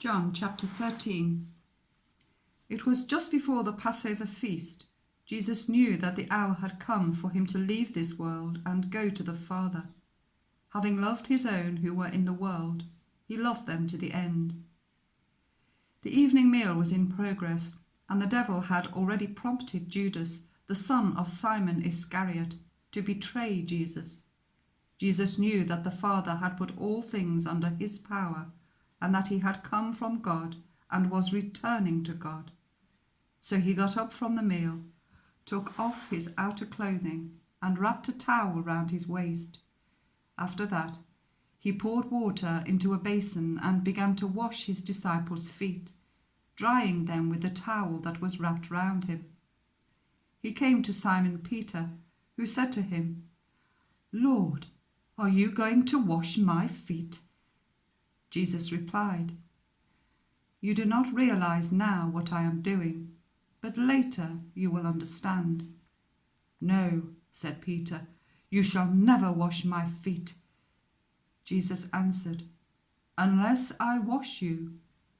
John chapter 13. It was just before the Passover feast. Jesus knew that the hour had come for him to leave this world and go to the Father. Having loved his own who were in the world, he loved them to the end. The evening meal was in progress, and the devil had already prompted Judas, the son of Simon Iscariot, to betray Jesus. Jesus knew that the Father had put all things under his power, and that he had come from God and was returning to God. So he got up from the meal, took off his outer clothing, and wrapped a towel round his waist. After that, he poured water into a basin and began to wash his disciples' feet, drying them with the towel that was wrapped round him. He came to Simon Peter, who said to him, "Lord, are you going to wash my feet?" Jesus replied, "You do not realize now what I am doing, but later you will understand." "No," said Peter, "you shall never wash my feet." Jesus answered, "Unless I wash you,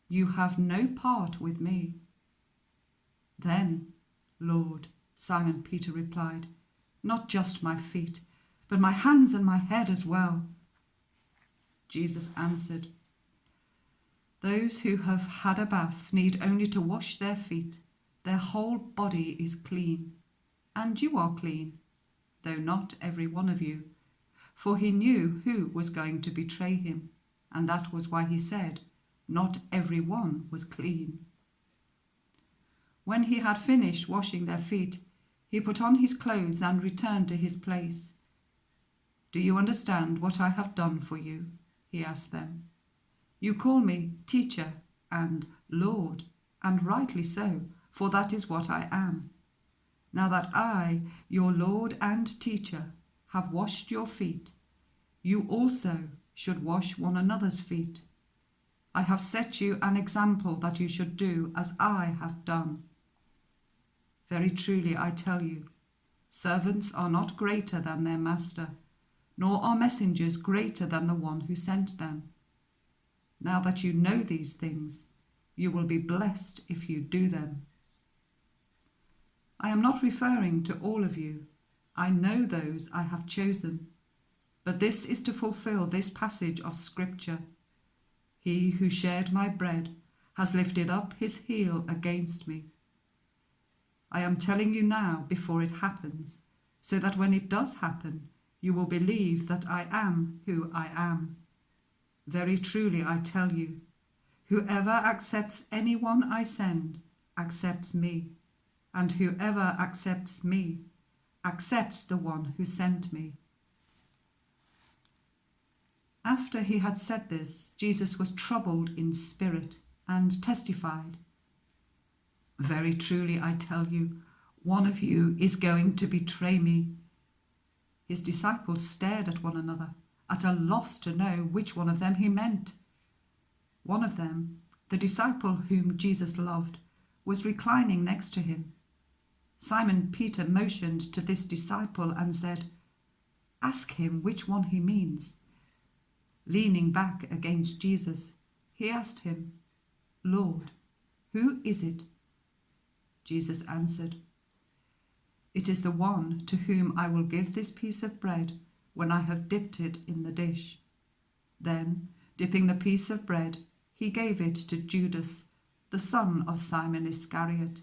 you have no part with me." "Then, Lord," Simon Peter replied, "not just my feet, but my hands and my head as well." Jesus answered, "Those who have had a bath need only to wash their feet. Their whole body is clean. And you are clean, though not every one of you." For he knew who was going to betray him, and that was why he said, "Not every one was clean." When he had finished washing their feet, he put on his clothes and returned to his place. "Do you understand what I have done for you?" he asked them. "You call me teacher and Lord, and rightly so, for that is what I am. Now that I, your Lord and teacher, have washed your feet, you also should wash one another's feet. I have set you an example that you should do as I have done. Very truly I tell you, servants are not greater than their master, nor are messengers greater than the one who sent them. Now that you know these things, you will be blessed if you do them. I am not referring to all of you. I know those I have chosen. But this is to fulfill this passage of Scripture. He who shared my bread has lifted up his heel against me. I am telling you now before it happens, so that when it does happen, you will believe that I am who I am. Very truly I tell you, whoever accepts anyone I send accepts me, and whoever accepts me accepts the one who sent me." After he had said this, Jesus was troubled in spirit and testified, "Very truly I tell you, one of you is going to betray me." His disciples stared at one another, at a loss to know which one of them he meant. One of them, the disciple whom Jesus loved, was reclining next to him. Simon Peter motioned to this disciple and said, "Ask him which one he means." Leaning back against Jesus, he asked him, "Lord, who is it?" Jesus answered, "It is the one to whom I will give this piece of bread when I have dipped it in the dish." Then, dipping the piece of bread, he gave it to Judas, the son of Simon Iscariot.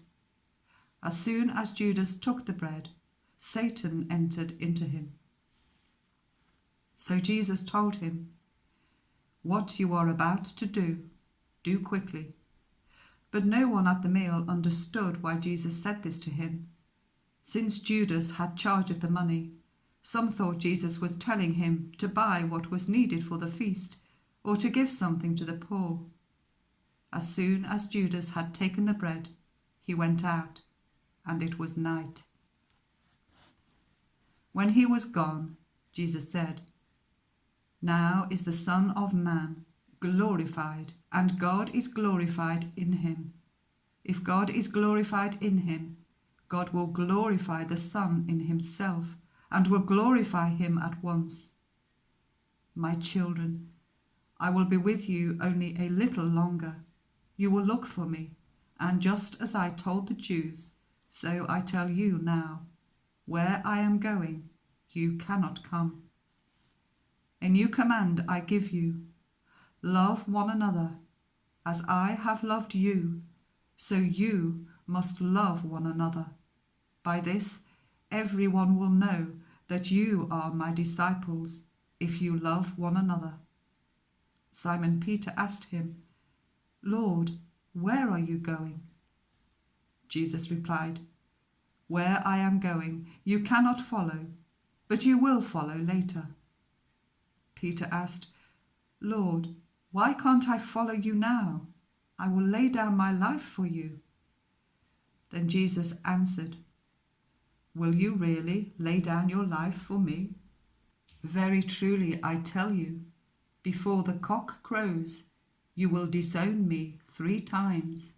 As soon as Judas took the bread, Satan entered into him. So Jesus told him, "What you are about to do, do quickly." But no one at the meal understood why Jesus said this to him. Since Judas had charge of the money, some thought Jesus was telling him to buy what was needed for the feast, or to give something to the poor. As soon as Judas had taken the bread, he went out, and it was night. When he was gone, Jesus said, "Now is the Son of Man glorified, and God is glorified in him. If God is glorified in him, God will glorify the Son in himself, and will glorify him at once. My children, I will be with you only a little longer. you will look for me, and just as I told the Jews, so I tell you now, where I am going, you cannot come. A new command I give you, love one another. As I have loved you, so you must love one another. By this, everyone will know that you are my disciples, if you love one another. Simon Peter asked him, Lord, where are you going? Jesus replied, Where I am going, you cannot follow, but you will follow later. Peter asked, Lord, why can't I follow you now? I will lay down my life for you. Then Jesus answered, Will you really lay down your life for me? Very truly I tell you, before the cock crows, you will disown me 3 times.